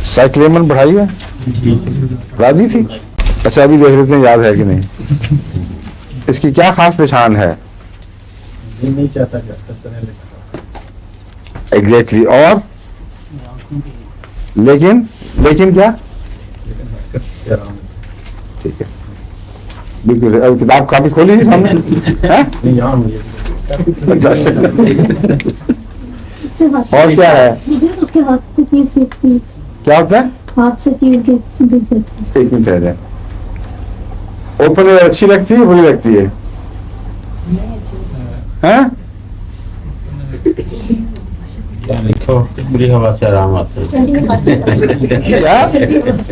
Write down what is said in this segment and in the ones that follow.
साइक्लेमन पढ़ाई है, राजी थी। अच्छा अभी देख लेते हैं याद है कि नहीं। इसकी क्या खास पहचान है? नहीं चाहता एग्जैक्टली और लेकिन क्या? ठीक है बिल्कुल। अब किताब काफी खोली है सामने हैं? अच्छा और क्या है? उसके हाथ से चीज गिरती है। क्या होता है? हाथ से चीज गिर जाती है। एक मिनट है। ओपन एयर अच्छी लगती है बुरी लगती है? हैं? क्या लिखो, खुली हवा से आराम आता है। क्या?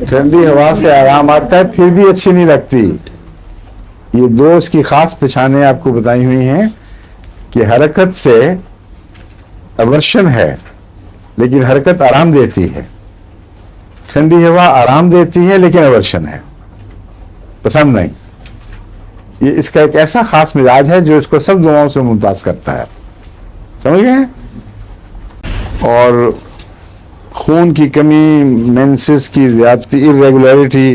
ठंडी हवा से आराम आता है फिर भी अच्छी नहीं लगती। ये दो इसकी खास पहचानें आपको बताई हुई हैं कि हरकत से अवर्शन है लेकिन हरकत आराम देती है। ठंडी हवा आराम देती है लेकिन अवर्शन है, पसंद नहीं। ये इसका एक ऐसा खास मिजाज है जो इसको सब दुआओं से मुमताज करता है, समझ गए? और खून की कमी, मेंसेस की ज्यादती, इरेगुलरिटी,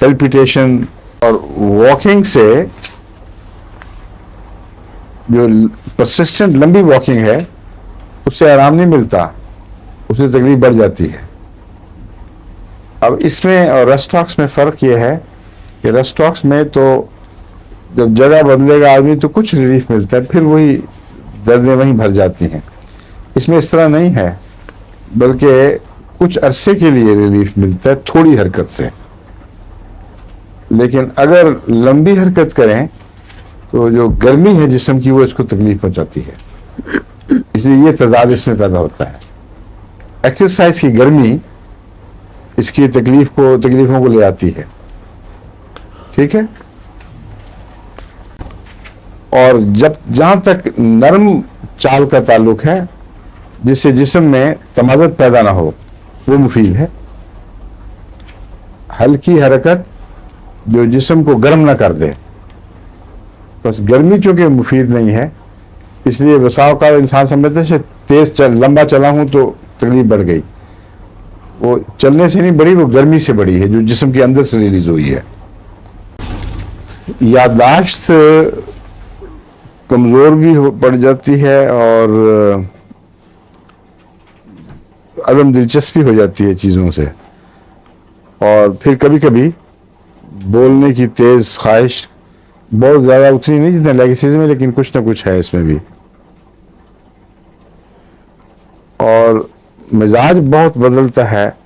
पैल्पिटेशन और वॉकिंग से जो परसिस्टेंट लंबी वॉकिंग है उससे आराम नहीं मिलता, उससे तकलीफ बढ़ जाती है। अब इसमें और रेस्टॉक्स में फ़र्क ये है कि रेस्टॉक्स में तो जब जगह बदलेगा आदमी तो कुछ रिलीफ मिलता है, फिर वही दर्दें वहीं भर जाती हैं। इसमें इस तरह नहीं है, बल्कि कुछ अरसे के लिए रिलीफ मिलता है थोड़ी हरकत से। लेकिन अगर लंबी हरकत करें तो जो गर्मी है जिस्म की वो इसको तकलीफ पहुंचाती है, इसलिए ये तजाद इसमें पैदा होता है। एक्सरसाइज की गर्मी इसकी तकलीफों को ले आती है, ठीक है। और जहां तक नरम चाल का ताल्लुक है जिससे जिस्म में तमाज़त पैदा ना हो वो मुफीद है। हल्की हरकत जो जिस्म को गर्म ना कर दे, बस गर्मी चूंकि मुफीद नहीं है इसलिए बसाव का इंसान समझते हैं लंबा चला हूं तो तकलीफ बढ़ गई। वो चलने से नहीं बढ़ी, वो गर्मी से बढ़ी है जो जिस्म के अंदर से रिलीज हुई है। याददाश्त कमज़ोर भी पड़ जाती है और अदम दिलचस्पी हो जाती है चीज़ों से, और फिर कभी कभी बोलने की तेज़ ख्वाहिश बहुत ज़्यादा उतनी नहीं जितना लेगेसीज में, लेकिन कुछ ना कुछ है इसमें भी। और मिजाज बहुत बदलता है,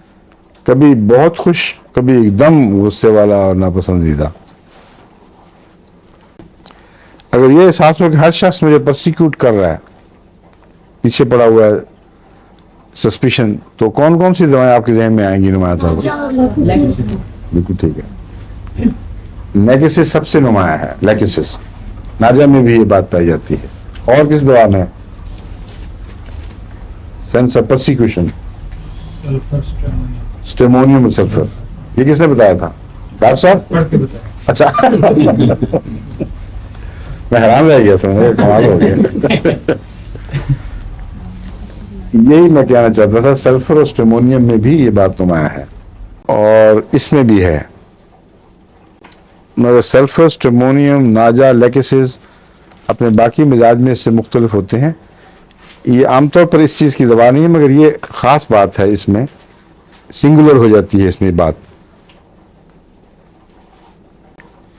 कभी बहुत खुश, कभी एकदम गुस्से वाला और नापसंदीदा। अगर ये एहसास हो कि हर शख्स मुझे परसिक्यूट कर रहा है, पीछे पड़ा हुआ है, सस्पिशन, तो कौन कौन सी दवाएं आपके जहन में आएंगी नुमाया तौर पर? बिल्कुल ठीक है। लेकिसिस सबसे नुमाया है, लेकिसिस नाजा में भी ये बात पाई जाती है। और किस दवा में? Sense of persecution, स्टेमोनियम sulphur. ये किसने बताया था? डॉक्टर साहब पढ़ के बताया। अच्छा मैं हैरान रह गया था, मुझे कमाल हो गया। यही मैं कहना चाहता था, सल्फर और स्टेमोनियम में भी ये बात नुमाया है और इसमें भी है, मगर सल्फर, स्टेमोनियम, नाजा, लेकिसिस अपने बाकी मिजाज में इससे मुख्तलिफ होते हैं। ये आमतौर पर इस चीज़ की दवा नहीं है, मगर ये ख़ास बात है, इसमें सिंगुलर हो जाती है इसमें बात।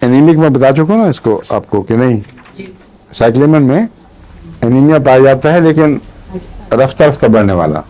एनीमिक में बता चुका ना इसको आपको कि नहीं, साइक्लेमन में एनीमिया पाया जाता है लेकिन रफ्ता रफ्ता बढ़ने वाला।